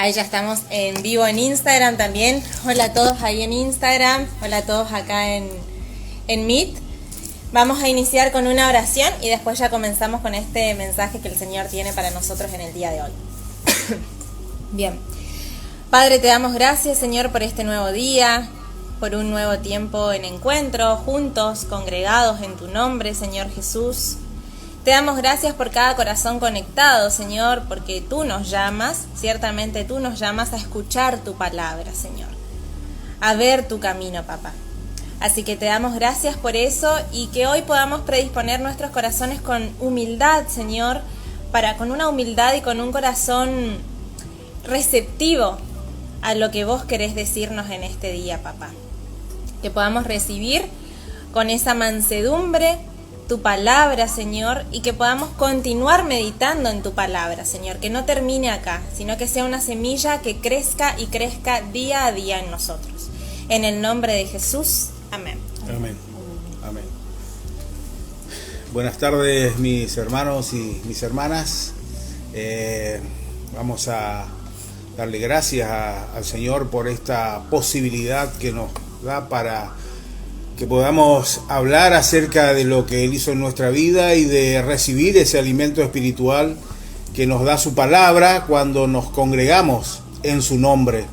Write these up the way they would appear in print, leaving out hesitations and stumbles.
Ahí ya estamos en vivo en Instagram también. Hola a todos ahí en Instagram. Hola a todos acá en Meet. Vamos a iniciar con una oración y después ya comenzamos con este mensaje que el Señor tiene para nosotros en el día de hoy. Bien. Padre, te damos gracias, Señor, por este nuevo día, por un nuevo tiempo en encuentro, juntos, congregados en tu nombre, Señor Jesús. Te damos gracias por cada corazón conectado, Señor, porque tú nos llamas, ciertamente tú nos llamas a escuchar tu palabra, Señor, a ver tu camino, papá. Así que te damos gracias por eso y que hoy podamos predisponer nuestros corazones con humildad, Señor, con una humildad y con un corazón receptivo a lo que vos querés decirnos en este día, papá. Que podamos recibir con esa mansedumbre tu palabra, Señor, y que podamos continuar meditando en tu palabra, Señor, que no termine acá, sino que sea una semilla que crezca y crezca día a día en nosotros. En el nombre de Jesús, amén. Amén. Amén. Buenas tardes, mis hermanos y mis hermanas. Vamos a darle gracias al Señor por esta posibilidad que nos da para que podamos hablar acerca de lo que Él hizo en nuestra vida y de recibir ese alimento espiritual que nos da su palabra cuando nos congregamos en su nombre.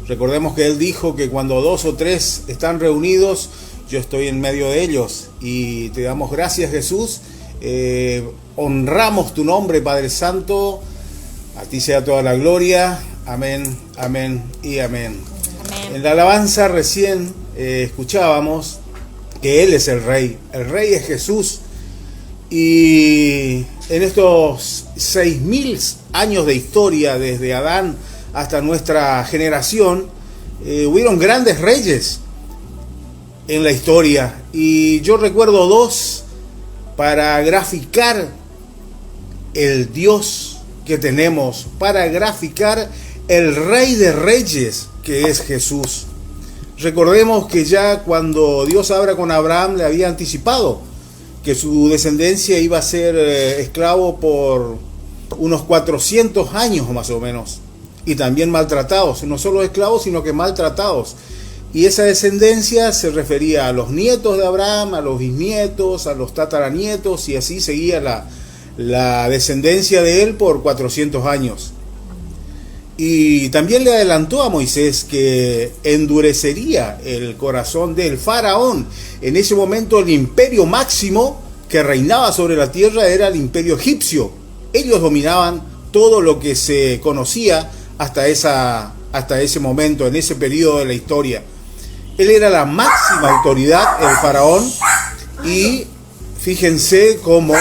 Recordemos que Él dijo que cuando 2 o 3 están reunidos, yo estoy en medio de ellos. Y te damos gracias, Jesús. Honramos tu nombre, Padre Santo. A ti sea toda la gloria. Amén, amén y amén. Amén. En la alabanza recién escuchábamos que Él es el Rey es Jesús, y en estos 6.000 años de historia, desde Adán hasta nuestra generación, hubieron grandes reyes en la historia, y yo recuerdo 2 para graficar el Dios que tenemos, para graficar el Rey de Reyes que es Jesús. Recordemos que ya cuando Dios habla con Abraham le había anticipado que su descendencia iba a ser esclavo por unos 400 años más o menos, y también maltratados, no solo esclavos sino que maltratados. Y esa descendencia se refería a los nietos de Abraham, a los bisnietos, a los tataranietos, y así seguía la descendencia de él por 400 años. Y también le adelantó a Moisés que endurecería el corazón del faraón. En ese momento el imperio máximo que reinaba sobre la tierra era el imperio egipcio. Ellos dominaban todo lo que se conocía hasta ese momento, en ese periodo de la historia. Él era la máxima autoridad, el faraón, y fíjense cómo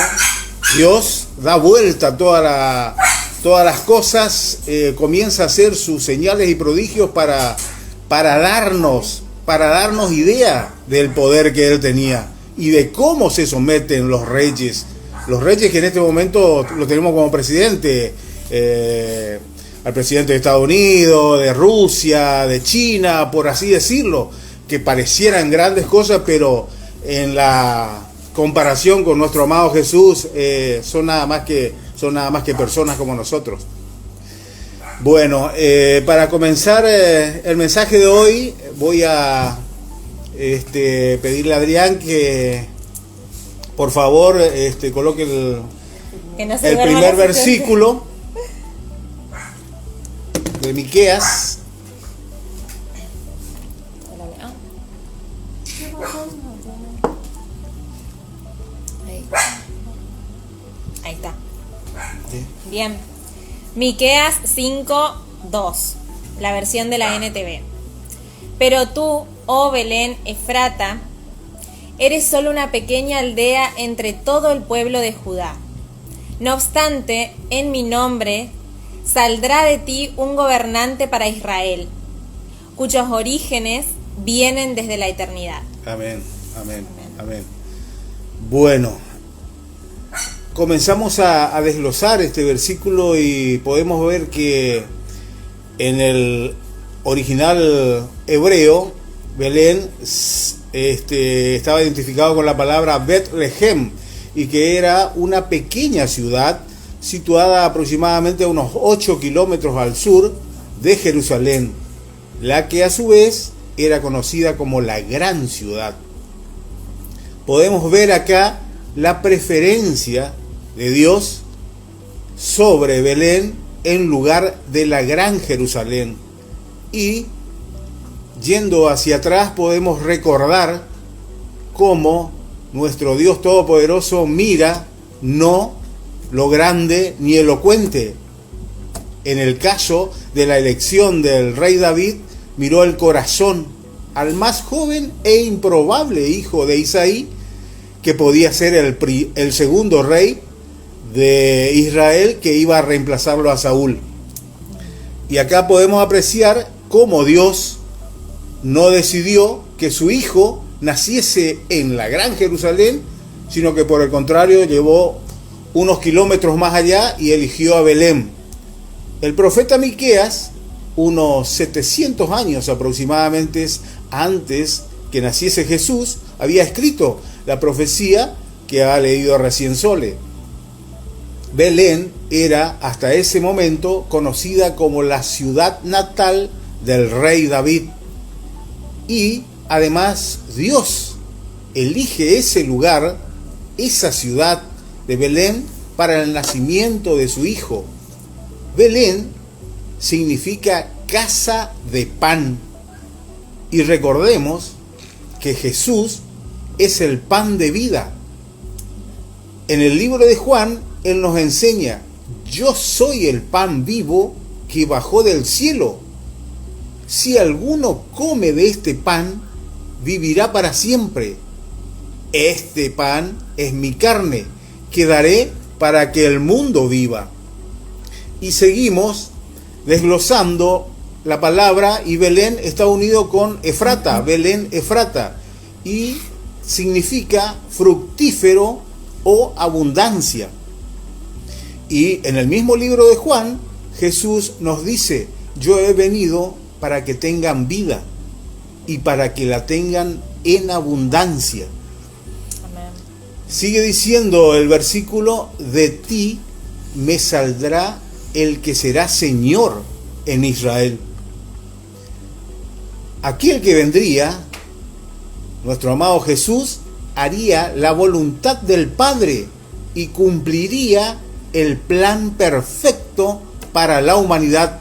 Dios da vuelta a todas las cosas, comienza a hacer sus señales y prodigios para darnos idea del poder que Él tenía y de cómo se someten los reyes que en este momento lo tenemos como presidente, al presidente de Estados Unidos, de Rusia, de China, por así decirlo, que parecieran grandes cosas, pero en la comparación con nuestro amado Jesús son nada más que personas como nosotros. Bueno, para comenzar el mensaje de hoy, voy a pedirle a Adrián que por favor coloque el primer versículo de Miqueas. Ahí está. Bien. Miqueas 5:2, la versión de la NTV. Pero tú, oh Belén Efrata, eres solo una pequeña aldea entre todo el pueblo de Judá. No obstante, en mi nombre saldrá de ti un gobernante para Israel, cuyos orígenes vienen desde la eternidad. Amén, amén, amén. Bueno, comenzamos a desglosar este versículo y podemos ver que en el original hebreo, Belén estaba identificado con la palabra Betlehem, y que era una pequeña ciudad situada aproximadamente a unos 8 kilómetros al sur de Jerusalén, la que a su vez era conocida como la gran ciudad. Podemos ver acá la preferencia de Dios sobre Belén en lugar de la gran Jerusalén. Y yendo hacia atrás podemos recordar cómo nuestro Dios Todopoderoso mira no lo grande ni elocuente. En el caso de la elección del rey David, miró el corazón al más joven e improbable hijo de Isaí, que podía ser el segundo rey de Israel que iba a reemplazarlo a Saúl. Y acá podemos apreciar cómo Dios no decidió que su hijo naciese en la gran Jerusalén, sino que por el contrario llevó unos kilómetros más allá y eligió a Belén. El profeta Miqueas, unos 700 años aproximadamente antes que naciese Jesús, había escrito la profecía que ha leído recién Sole. Belén era hasta ese momento conocida como la ciudad natal del rey David. Y además Dios elige ese lugar, esa ciudad de Belén, para el nacimiento de su hijo. Belén significa casa de pan. Y recordemos que Jesús es el pan de vida. En el libro de Juan, Él nos enseña: yo soy el pan vivo que bajó del cielo. Si alguno come de este pan, vivirá para siempre. Este pan es mi carne, que daré para que el mundo viva. Y seguimos desglosando la palabra, y Belén está unido con Efrata, Belén Efrata, y significa fructífero o abundancia. Y en el mismo libro de Juan, Jesús nos dice: yo he venido para que tengan vida y para que la tengan en abundancia. Amén. Sigue diciendo el versículo: de ti me saldrá el que será Señor en Israel. Aquel que vendría, nuestro amado Jesús, haría la voluntad del Padre y cumpliría el plan perfecto para la humanidad.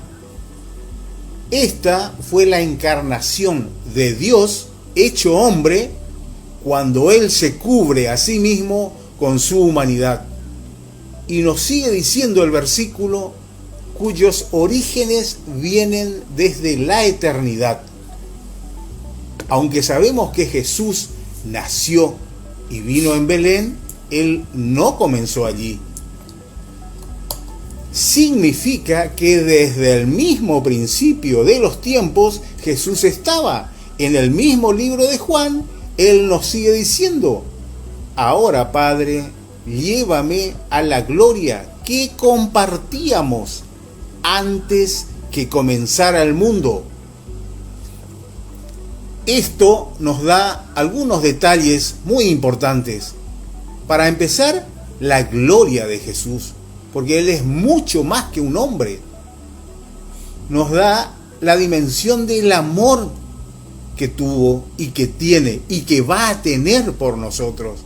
Esta fue la encarnación de Dios hecho hombre, cuando Él se cubre a sí mismo con su humanidad. Y nos sigue diciendo el versículo: cuyos orígenes vienen desde la eternidad. Aunque sabemos que Jesús nació y vino en Belén, Él no comenzó allí. Significa que desde el mismo principio de los tiempos Jesús estaba. En el mismo libro de Juan, Él nos sigue diciendo: ahora, Padre, llévame a la gloria que compartíamos antes que comenzara el mundo. Esto nos da algunos detalles muy importantes. Para empezar, la gloria de Jesús, porque Él es mucho más que un hombre. Nos da la dimensión del amor que tuvo y que tiene y que va a tener por nosotros.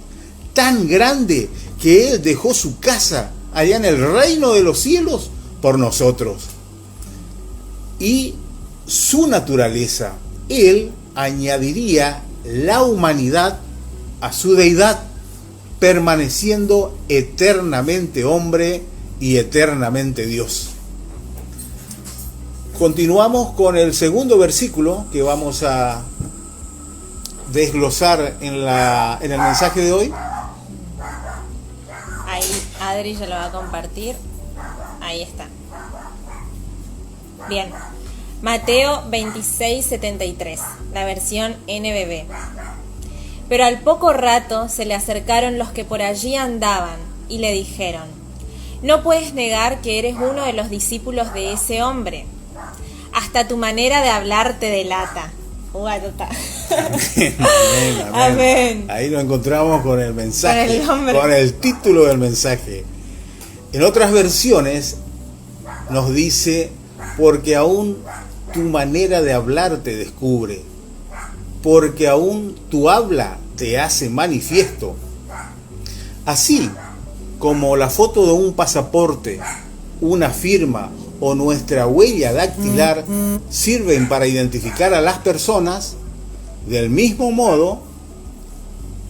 Tan grande que Él dejó su casa allá en el reino de los cielos por nosotros. Y su naturaleza, Él añadiría la humanidad a su deidad, permaneciendo eternamente hombre y eternamente Dios. Continuamos con el segundo versículo que vamos a desglosar en el mensaje de hoy. Ahí Adri ya lo va a compartir. Ahí está. Bien. Mateo 26:73, la versión NBB. Pero al poco rato se le acercaron los que por allí andaban y le dijeron: no puedes negar que eres uno de los discípulos de ese hombre. Hasta tu manera de hablar te delata. Amén, amén. Amén. Ahí lo encontramos con el mensaje, con el título del mensaje. En otras versiones nos dice: porque aún tu manera de hablar te descubre, porque aún tu habla te hace manifiesto. Así como la foto de un pasaporte, una firma o nuestra huella dactilar sirven para identificar a las personas, del mismo modo,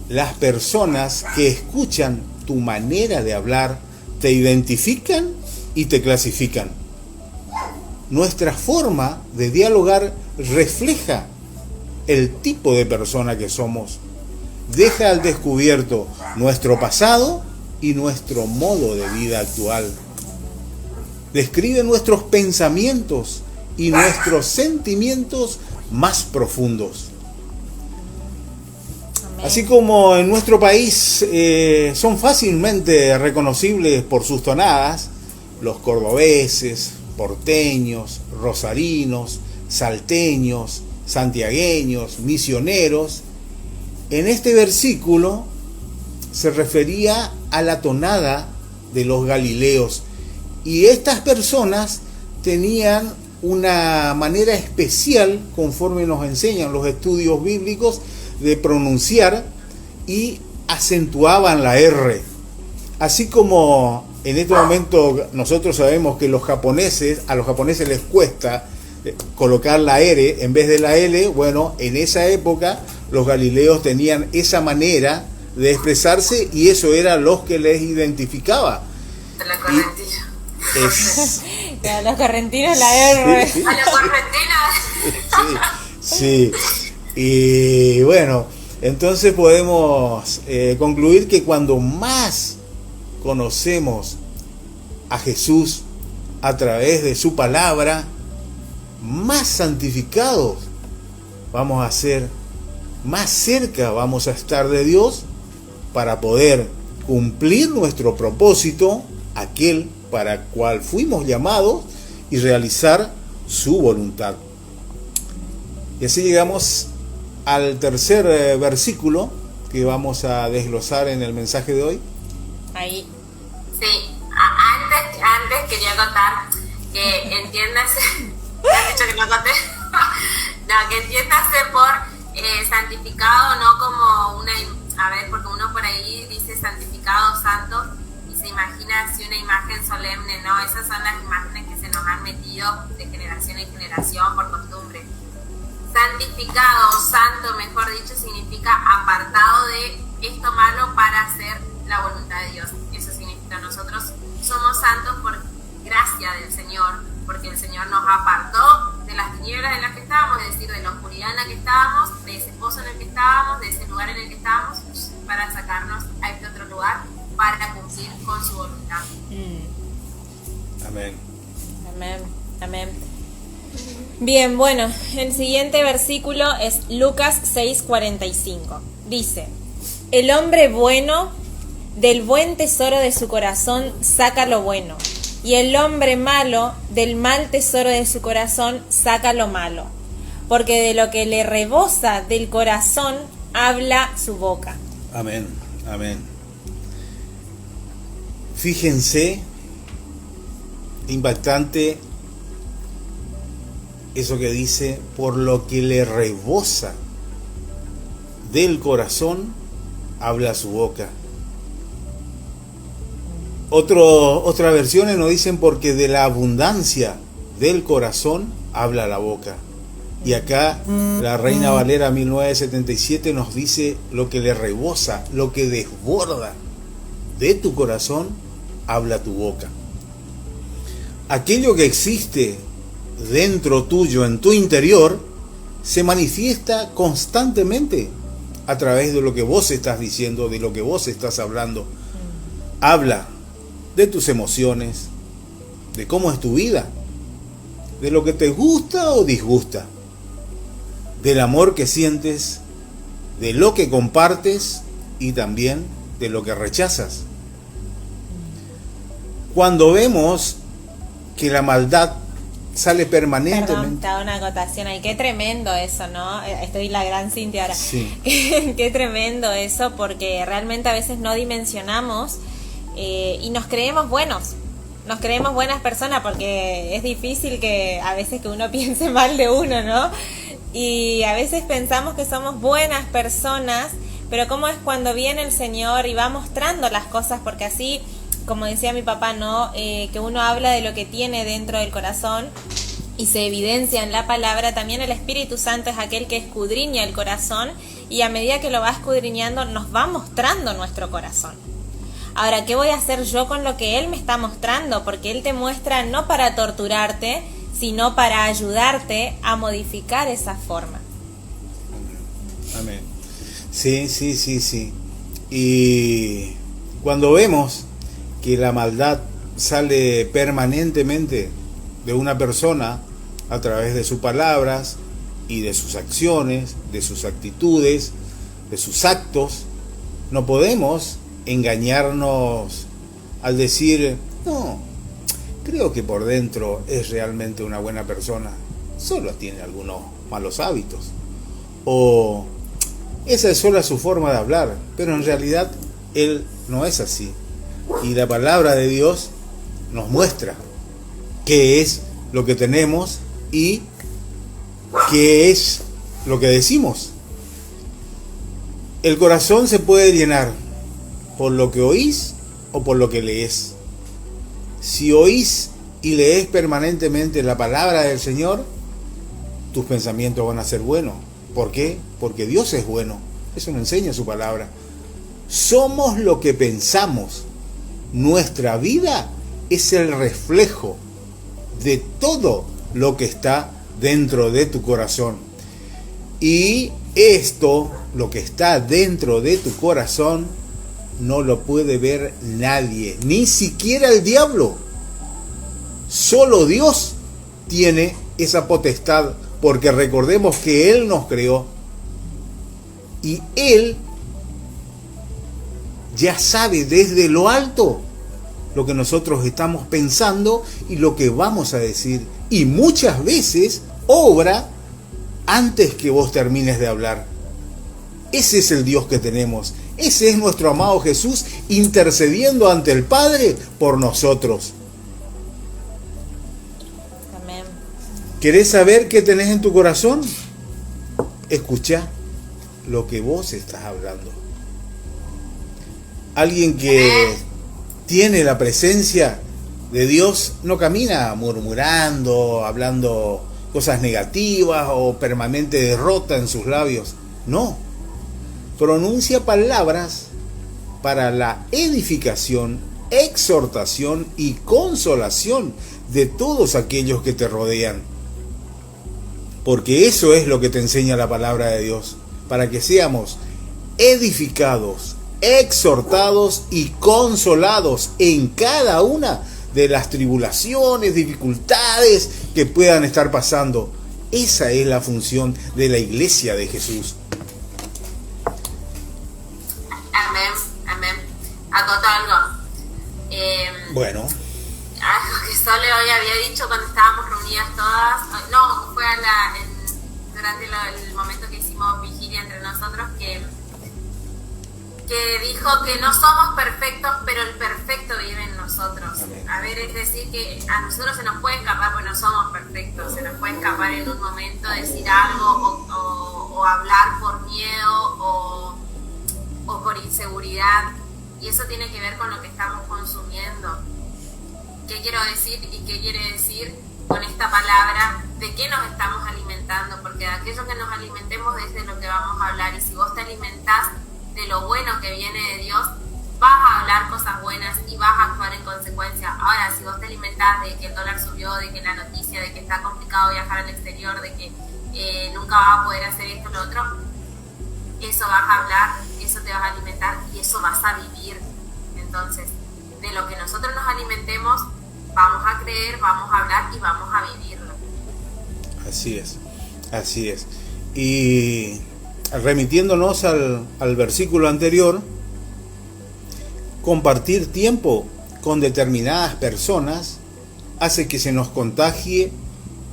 las personas que escuchan tu manera de hablar te identifican y te clasifican. Nuestra forma de dialogar refleja el tipo de persona que somos. Deja al descubierto nuestro pasado y nuestro modo de vida actual. Describe nuestros pensamientos y nuestros sentimientos más profundos. Amén. Así como en nuestro país son fácilmente reconocibles por sus tonadas, los cordobeses, porteños, rosarinos, salteños, santiagueños, misioneros, en este versículo se refería a la tonada de los galileos, y estas personas tenían una manera especial, conforme nos enseñan los estudios bíblicos, de pronunciar y acentuaban la R. Así como en este momento nosotros sabemos que a los japoneses les cuesta colocar la R en vez de la L, bueno, en esa época los galileos tenían esa manera de expresarse y eso era lo que les identificaba. La correntina. A los correntinos la R. Sí. A los correntinos. Sí. Y bueno, entonces podemos concluir que cuando más conocemos a Jesús a través de su palabra, más santificados vamos a ser, más cerca vamos a estar de Dios para poder cumplir nuestro propósito, aquel para el cual fuimos llamados, y realizar su voluntad. Y así llegamos al tercer versículo que vamos a desglosar en el mensaje de hoy. Ahí. Sí, antes quería contar que entiéndase, me has dicho que no conté, no, que entiéndase por santificado, no como una, a ver, porque uno por ahí dice santificado, santo, y se imagina así una imagen solemne, no, esas son las imágenes que se nos han metido de generación en generación por costumbre. Santificado, santo, mejor dicho, significa apartado de esto malo para hacer la voluntad de Dios. Eso significa, nosotros somos santos por gracia del Señor, porque el Señor nos apartó de las tinieblas en las que estábamos, es decir, de la oscuridad en la que estábamos, de ese pozo en el que estábamos, de ese lugar en el que estábamos, para sacarnos a este otro lugar, para cumplir con su voluntad. Amén. Amén. Amén. Bien, bueno, el siguiente versículo es Lucas 6:45. Dice: el hombre bueno del buen tesoro de su corazón saca lo bueno, y el hombre malo del mal tesoro de su corazón saca lo malo, porque de lo que le rebosa del corazón habla su boca. Amén, amén. Fíjense, impactante eso que dice, por lo que le rebosa del corazón habla su boca. Otras versiones nos dicen, porque de la abundancia del corazón habla la boca. Y acá la Reina Valera 1977 nos dice, lo que le rebosa, lo que desborda de tu corazón, habla tu boca. Aquello que existe dentro tuyo, en tu interior, se manifiesta constantemente a través de lo que vos estás diciendo, de lo que vos estás hablando. Habla de tus emociones, de cómo es tu vida, de lo que te gusta o disgusta, del amor que sientes, de lo que compartes y también de lo que rechazas. Cuando vemos que la maldad sale permanentemente... Perdón, te hago una acotación ahí. Qué tremendo eso, ¿no? Estoy la gran Cintia ahora. Sí. Qué tremendo eso, porque realmente a veces no dimensionamos y nos creemos buenos. nos creemos buenas personas, porque es difícil que a veces que uno piense mal de uno, ¿no? Y a veces pensamos que somos buenas personas, pero cómo es cuando viene el Señor y va mostrando las cosas, porque así, como decía mi papá, ¿no? Que uno habla de lo que tiene dentro del corazón y se evidencia en la palabra. También el Espíritu Santo es aquel que escudriña el corazón, y a medida que lo va escudriñando nos va mostrando nuestro corazón. Ahora, ¿qué voy a hacer yo con lo que Él me está mostrando? Porque Él te muestra no para torturarte, sino para ayudarte a modificar esa forma. Amén. Sí. Y cuando vemos que la maldad sale permanentemente de una persona a través de sus palabras y de sus acciones, de sus actitudes, de sus actos, no podemos engañarnos al decir, no, creo que por dentro es realmente una buena persona, solo tiene algunos malos hábitos, o esa es solo su forma de hablar, pero en realidad él no es así. Y la palabra de Dios nos muestra qué es lo que tenemos y qué es lo que decimos. El corazón se puede llenar por lo que oís o por lo que lees. Si oís y lees permanentemente la palabra del Señor, tus pensamientos van a ser buenos. ¿Por qué? Porque Dios es bueno. Eso nos enseña su palabra. Somos lo que pensamos. Nuestra vida es el reflejo de todo lo que está dentro de tu corazón. Y esto, lo que está dentro de tu corazón, no lo puede ver nadie, ni siquiera el diablo. Solo Dios tiene esa potestad, porque recordemos que Él nos creó y Él ya sabe desde lo alto lo que nosotros estamos pensando y lo que vamos a decir, y muchas veces obra antes que vos termines de hablar. Ese es el Dios que tenemos. Ese es nuestro amado Jesús intercediendo ante el Padre por nosotros. Amén. ¿Querés saber qué tenés en tu corazón? Escuchá lo que vos estás hablando. Alguien que tiene la presencia de Dios no camina murmurando, hablando cosas negativas o permanente derrota en sus labios. No. Pronuncia palabras para la edificación, exhortación y consolación de todos aquellos que te rodean. Porque eso es lo que te enseña la palabra de Dios, para que seamos edificados, exhortados y consolados en cada una de las tribulaciones, dificultades que puedan estar pasando. Esa es la función de la iglesia de Jesús. Amén. Acoto algo. Bueno. Algo que Sole hoy había dicho cuando estábamos reunidas todas. No, fue durante el momento que hicimos vigilia entre nosotros, que dijo que no somos perfectos, pero el perfecto vive en nosotros. Amén. A ver, es decir, que a nosotros se nos puede escapar, porque no somos perfectos, se nos puede escapar en un momento decir algo o hablar por miedo o por inseguridad, y eso tiene que ver con lo que estamos consumiendo. ¿Qué quiero decir y qué quiere decir con esta palabra? ¿De qué nos estamos alimentando? Porque de aquello que nos alimentemos es de lo que vamos a hablar, y si vos te alimentás de lo bueno que viene de Dios, vas a hablar cosas buenas y vas a actuar en consecuencia. Ahora, si vos te alimentás de que el dólar subió, de que la noticia, de que está complicado viajar al exterior, de que nunca vas a poder hacer esto o lo otro, eso vas a hablar, eso te vas a alimentar y eso vas a vivir. Entonces, de lo que nosotros nos alimentemos, vamos a creer, vamos a hablar y vamos a vivirlo. Así es. Y remitiéndonos al versículo anterior, compartir tiempo con determinadas personas hace que se nos contagie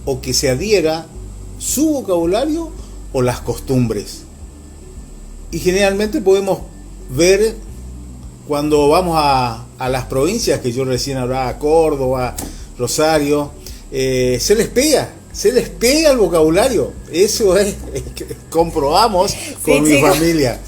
o que se adhiera su vocabulario o las costumbres. Y generalmente podemos ver cuando vamos a las provincias que yo recién hablaba, Córdoba, Rosario, se les pega el vocabulario. Eso comprobamos con mi familia.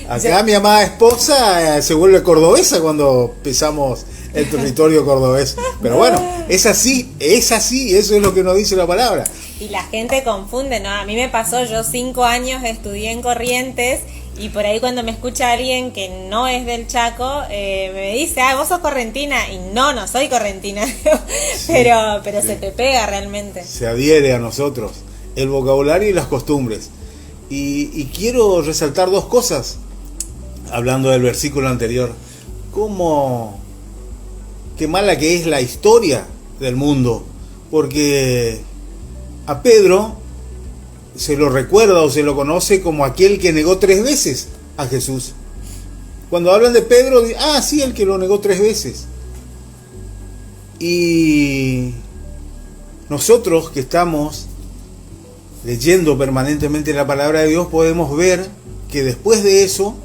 Acá mi amada esposa se vuelve cordobesa cuando pisamos el territorio cordobés. Pero bueno, es así, eso es lo que nos dice la palabra. Y la gente confunde, ¿no? A mí me pasó, yo 5 años estudié en Corrientes y por ahí cuando me escucha alguien que no es del Chaco, me dice, vos sos correntina. Y no soy correntina, sí, pero sí, se te pega realmente. Se adhiere a nosotros el vocabulario y las costumbres. Y quiero resaltar 2 cosas, hablando del versículo anterior. Qué mala que es la historia del mundo, porque a Pedro se lo recuerda o se lo conoce como aquel que negó 3 veces a Jesús. Cuando hablan de Pedro, sí, el que lo negó 3 veces. Y nosotros que estamos leyendo permanentemente la palabra de Dios, podemos ver que después de eso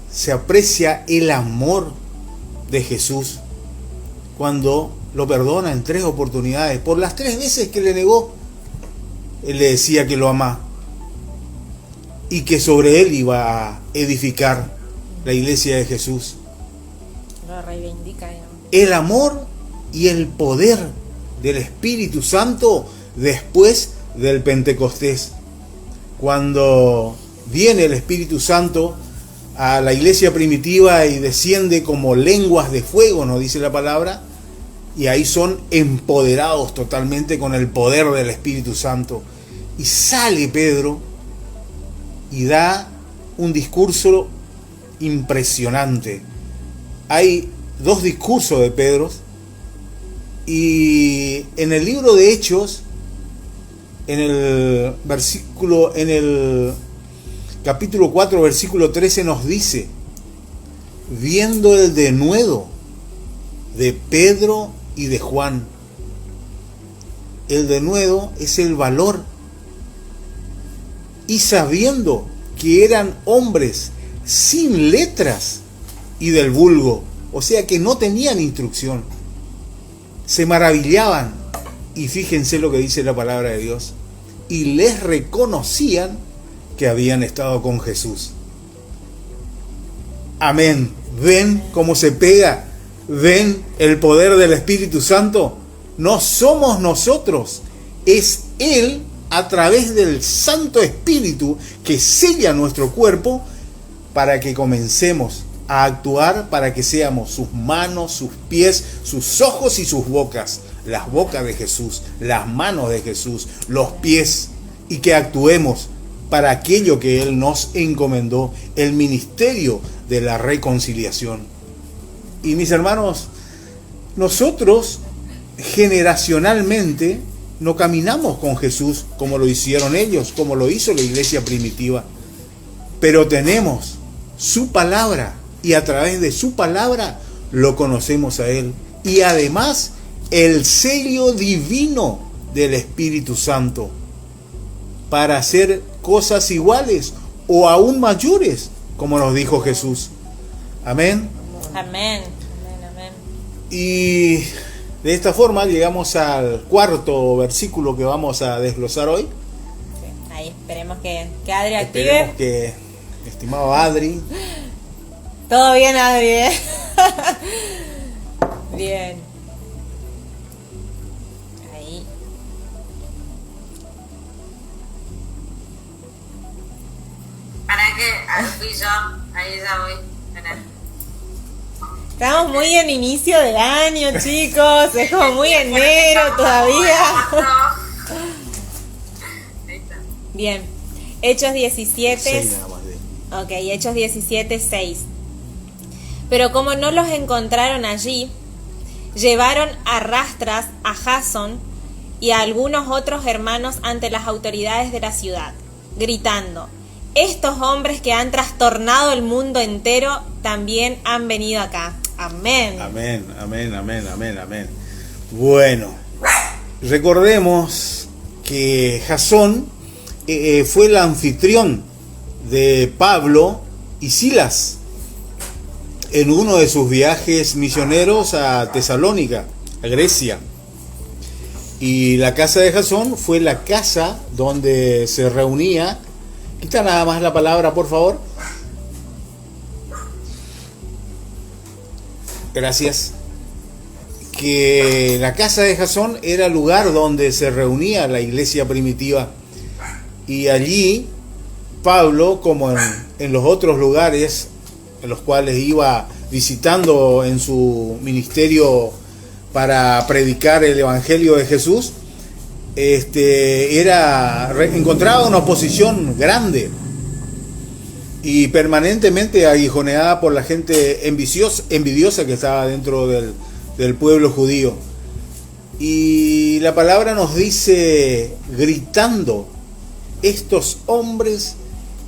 se aprecia el amor de Jesús cuando lo perdona en 3 oportunidades. Por las 3 veces que le negó, él le decía que lo amaba y que sobre él iba a edificar la iglesia de Jesús. Lo reivindica, ¿no? El amor y el poder del Espíritu Santo después del Pentecostés. Cuando viene el Espíritu Santo a la iglesia primitiva y desciende como lenguas de fuego, nos dice la palabra, y ahí son empoderados totalmente con el poder del Espíritu Santo. Y sale Pedro y da un discurso impresionante. Hay 2 discursos de Pedro, y en el libro de Hechos, en el capítulo 4, versículo 13 nos dice: viendo el denuedo de Pedro y de Juan. El denuedo es el valor. Y sabiendo que eran hombres sin letras y del vulgo, o sea que no tenían instrucción, se maravillaban, y fíjense lo que dice la palabra de Dios, y les reconocían que habían estado con Jesús. Amén. ¿Ven cómo se pega? ¿Ven el poder del Espíritu Santo? No somos nosotros, es Él a través del Santo Espíritu que sella nuestro cuerpo para que comencemos a actuar, para que seamos sus manos, sus pies, sus ojos y sus bocas. Las bocas de Jesús, las manos de Jesús, los pies, y que actuemos para aquello que Él nos encomendó, el ministerio de la reconciliación. Y mis hermanos, nosotros generacionalmente no caminamos con Jesús como lo hicieron ellos, como lo hizo la iglesia primitiva, pero tenemos su palabra, y a través de su palabra lo conocemos a Él, y además el sello divino del Espíritu Santo para hacer cosas iguales o aún mayores, como nos dijo Jesús. Amén. Amén. Amén, amén. Y de esta forma llegamos al 4 versículo que vamos a desglosar hoy. Sí, ahí esperemos que Adri active. Esperemos que, estimado Adri. Todo bien, Adri, ¿eh? Bien. Ahí. ¿Para qué? Fui yo. Ahí ya voy. Espera. Estamos muy en inicio del año, chicos. Es como muy enero todavía. Bien. Hechos 17. 6 nada más de... Ok, Hechos 17, 6. Pero como no los encontraron allí, llevaron a rastras a Jasón y a algunos otros hermanos ante las autoridades de la ciudad, gritando: estos hombres que han trastornado el mundo entero también han venido acá. Amén. Amén, amén, amén, amén, amén. Bueno, recordemos que Jasón fue el anfitrión de Pablo y Silas en uno de sus viajes misioneros a Tesalónica, a Grecia. Y la casa de Jasón fue la casa donde se reunía. Quita nada más la palabra, por favor. Gracias. Que la casa de Jasón era el lugar donde se reunía la iglesia primitiva. Y allí Pablo, como en los otros lugares en los cuales iba visitando en su ministerio para predicar el evangelio de Jesús, encontraba una oposición grande y permanentemente aguijoneada por la gente envidiosa que estaba dentro del pueblo judío. Y la palabra nos dice, gritando, estos hombres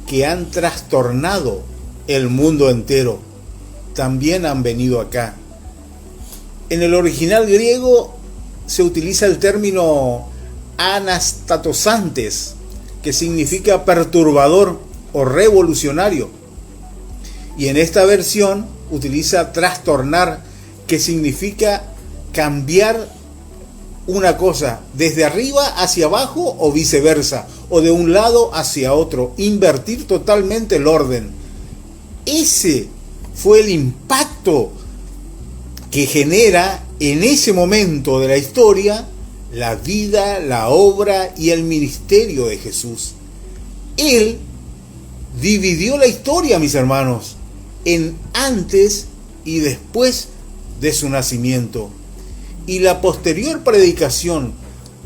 que han trastornado el mundo entero también han venido acá. En el original griego se utiliza el término anastatosantes, que significa perturbador o revolucionario, y en esta versión utiliza trastornar, que significa cambiar una cosa desde arriba hacia abajo o viceversa, o de un lado hacia otro, invertir totalmente el orden. Ese fue el impacto que genera en ese momento de la historia la vida, la obra y el ministerio de Jesús. Él dividió la historia, mis hermanos, en antes y después de su nacimiento. Y la posterior predicación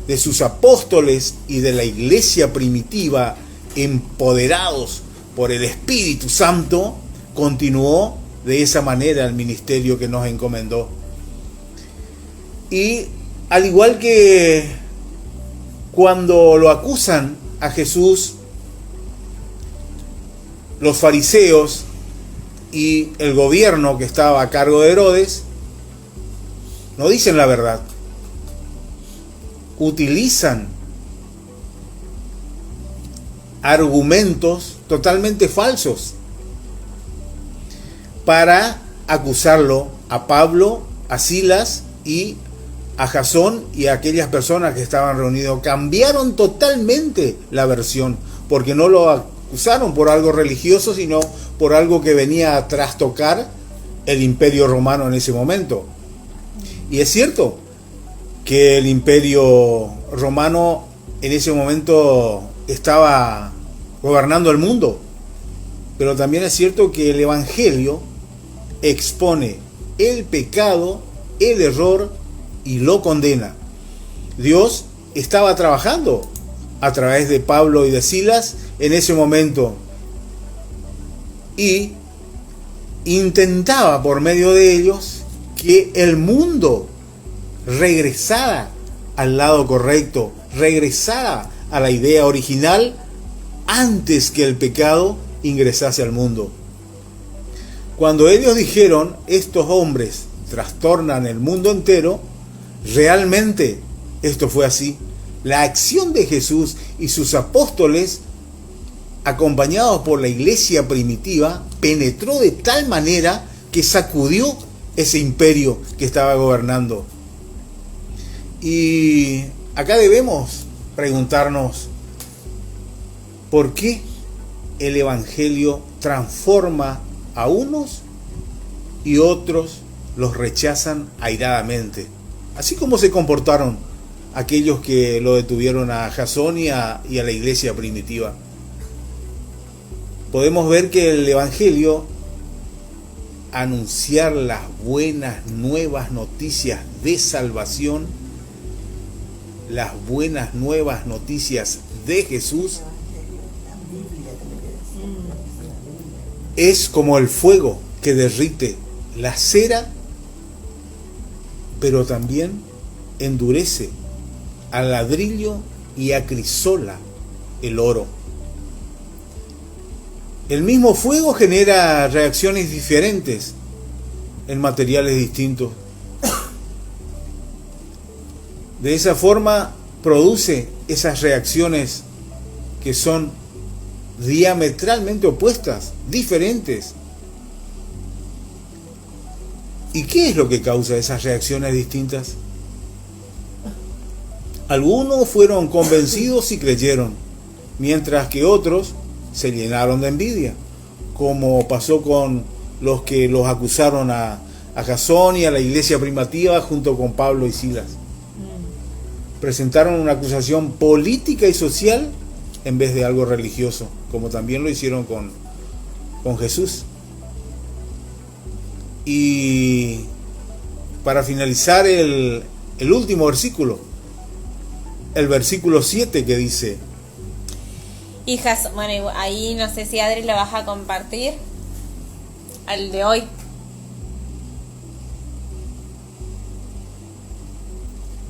de sus apóstoles y de la iglesia primitiva, empoderados por el Espíritu Santo, continuó de esa manera el ministerio que nos encomendó. Y al igual que cuando lo acusan a Jesús, los fariseos y el gobierno que estaba a cargo de Herodes, no dicen la verdad. Utilizan argumentos totalmente falsos para acusarlo a Pablo, a Silas y a Jasón y a aquellas personas que estaban reunidos. Cambiaron totalmente la versión, porque no lo acusaron por algo religioso, sino por algo que venía a trastocar el imperio romano en ese momento. Y es cierto que el imperio romano en ese momento estaba gobernando el mundo, pero también es cierto que el evangelio expone el pecado, el error y lo condena. Dios estaba trabajando a través de Pablo y de Silas en ese momento y intentaba por medio de ellos que el mundo regresara al lado correcto, regresara a la idea original antes que el pecado ingresase al mundo. Cuando ellos dijeron, estos hombres trastornan el mundo entero, realmente esto fue así. La acción de Jesús y sus apóstoles, acompañados por la iglesia primitiva, penetró de tal manera que sacudió ese imperio que estaba gobernando. Y acá debemos preguntarnos, ¿por qué el evangelio transforma a unos y otros los rechazan airadamente? Así como se comportaron aquellos que lo detuvieron a Jasón y a la iglesia primitiva. Podemos ver que el evangelio, anunciar las buenas nuevas noticias de salvación, las buenas nuevas noticias de Jesús, es como el fuego que derrite la cera, pero también endurece al ladrillo y acrisola el oro. El mismo fuego genera reacciones diferentes en materiales distintos. De esa forma produce esas reacciones que son diametralmente opuestas, diferentes. ¿Y qué es lo que causa esas reacciones distintas? Algunos fueron convencidos y creyeron, mientras que otros se llenaron de envidia, como pasó con los que los acusaron a Jasón y a la iglesia primitiva junto con Pablo y Silas. Presentaron una acusación política y social en vez de algo religioso, como también lo hicieron con Jesús. Y para finalizar el último versículo, el versículo 7, que dice: Y Jasón, bueno, ahí no sé si Adri lo vas a compartir, al de hoy.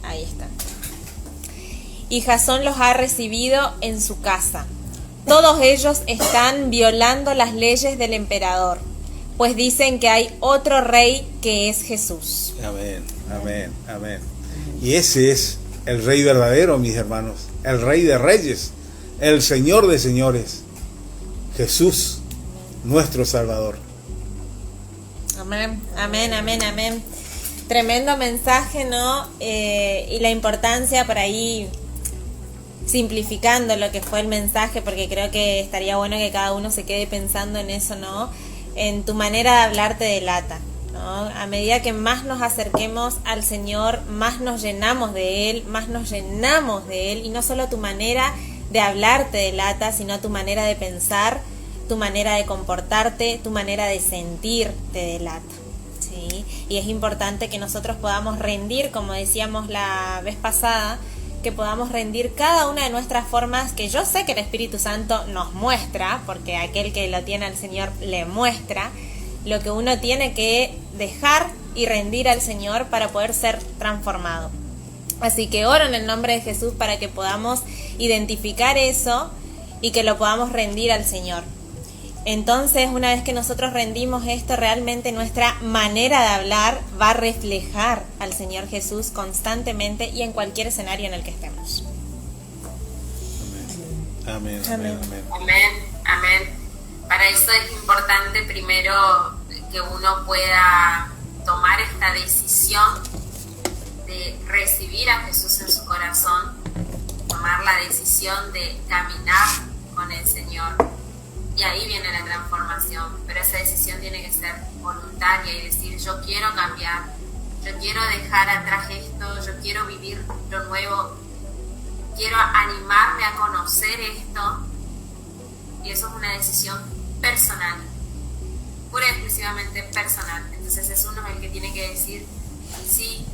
Ahí está. Y Jasón los ha recibido en su casa. Todos ellos están violando las leyes del emperador, pues dicen que hay otro rey que es Jesús. Amén, amén, amén. Y ese es el rey verdadero, mis hermanos, el rey de reyes, el señor de señores, Jesús, nuestro Salvador. Amén, amén, amén, amén. Tremendo mensaje, ¿no? Y la importancia por ahí, simplificando lo que fue el mensaje, porque creo que estaría bueno que cada uno se quede pensando en eso, ¿no? En tu manera de hablar te delata, ¿no? A medida que más nos acerquemos al Señor, más nos llenamos de Él, y no solo tu manera de hablar te delata, sino tu manera de pensar, tu manera de comportarte, tu manera de sentir te delata, ¿sí? Y es importante que nosotros podamos rendir, como decíamos la vez pasada, que podamos rendir cada una de nuestras formas, que yo sé que el Espíritu Santo nos muestra, porque aquel que lo tiene al Señor le muestra lo que uno tiene que dejar y rendir al Señor para poder ser transformado. Así que oro en el nombre de Jesús para que podamos identificar eso y que lo podamos rendir al Señor. Entonces, una vez que nosotros rendimos esto, realmente nuestra manera de hablar va a reflejar al Señor Jesús constantemente y en cualquier escenario en el que estemos. Amén, amén, amén. Amén, amén. Para eso es importante primero que uno pueda tomar esta decisión de recibir a Jesús en su corazón, tomar la decisión de caminar con el Señor. Y ahí viene la transformación, pero esa decisión tiene que ser voluntaria y decir: yo quiero cambiar, yo quiero dejar atrás esto, yo quiero vivir lo nuevo, quiero animarme a conocer esto. Y eso es una decisión personal, pura y exclusivamente personal. Entonces es uno el que tiene que decir: sí,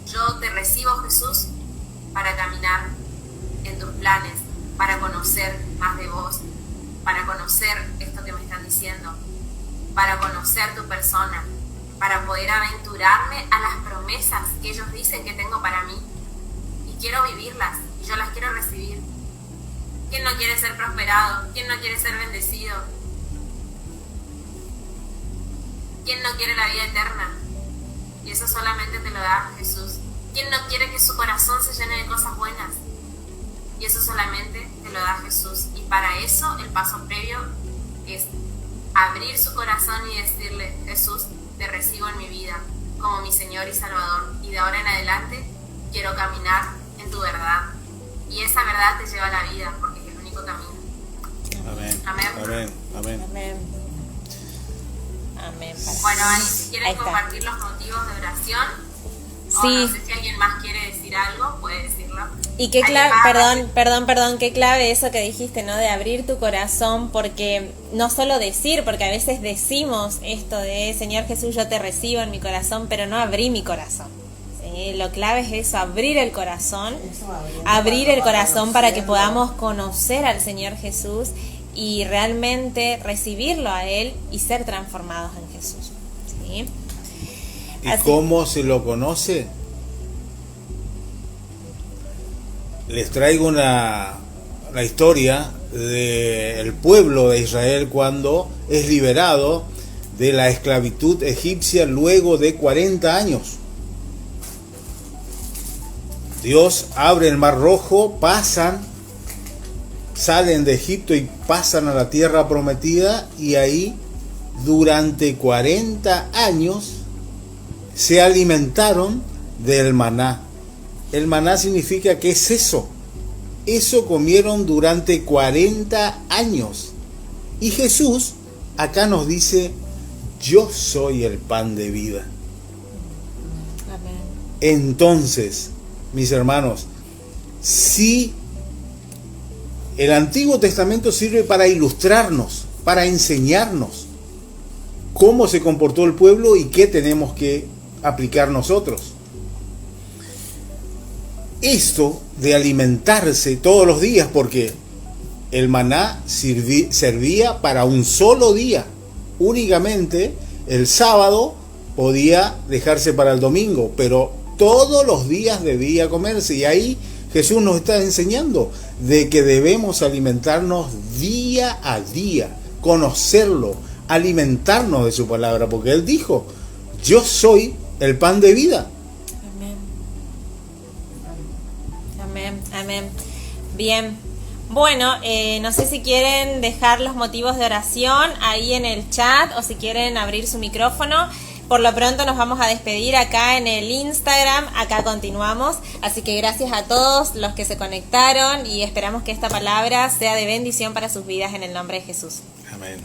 yo te recibo, Jesús, para caminar en tus planes, para conocer más de vos, para conocer esto que me están diciendo, para conocer tu persona, para poder aventurarme a las promesas que ellos dicen que tengo para mí. Y quiero vivirlas, y yo las quiero recibir. ¿Quién no quiere ser prosperado? ¿Quién no quiere ser bendecido? ¿Quién no quiere la vida eterna? Y eso solamente te lo da Jesús. ¿Quién no quiere que su corazón se llene de cosas buenas? Y eso solamente te lo da Jesús. Y para eso el paso previo es abrir su corazón y decirle: Jesús, te recibo en mi vida como mi Señor y Salvador. Y de ahora en adelante quiero caminar en tu verdad. Y esa verdad te lleva a la vida, porque es el único camino. Amén. Amén. Amén. Amén. Amén. Amén. Bueno, Ani, si quieres Ahí está. compartir los motivos de oración, Sí. o no sé si alguien más quiere decir algo, puede decirlo. Y qué ¿Alguien clave, más? perdón, qué clave eso que dijiste, ¿no? De abrir tu corazón, porque no solo decir, porque a veces decimos esto de: Señor Jesús, yo te recibo en mi corazón, pero no abrí mi corazón. ¿Sí? Lo clave es eso, abrir el corazón para que podamos conocer al Señor Jesús y realmente recibirlo a Él y ser transformados en Jesús. ¿Sí? ¿Y Así- cómo se lo conoce? Les traigo la historia del pueblo de Israel cuando es liberado de la esclavitud egipcia luego de 40 años. Dios abre el Mar Rojo, pasan salen de Egipto y pasan a la tierra prometida, y ahí durante 40 años se alimentaron del maná. El maná significa, ¿qué es eso? Eso comieron durante 40 años. Y Jesús acá nos dice: yo soy el pan de vida. Amén. Entonces, mis hermanos, si el Antiguo Testamento sirve para ilustrarnos, para enseñarnos cómo se comportó el pueblo y qué tenemos que aplicar nosotros. Esto de alimentarse todos los días, porque el maná servía para un solo día. Únicamente el sábado podía dejarse para el domingo, pero todos los días debía comerse. Y ahí Jesús nos está enseñando de que debemos alimentarnos día a día, conocerlo, alimentarnos de su palabra, porque Él dijo: yo soy el pan de vida. Amén, amén. Bien, bueno, no sé si quieren dejar los motivos de oración ahí en el chat o si quieren abrir su micrófono. Por lo pronto nos vamos a despedir acá en el Instagram, acá continuamos. Así que gracias a todos los que se conectaron y esperamos que esta palabra sea de bendición para sus vidas en el nombre de Jesús. Amén.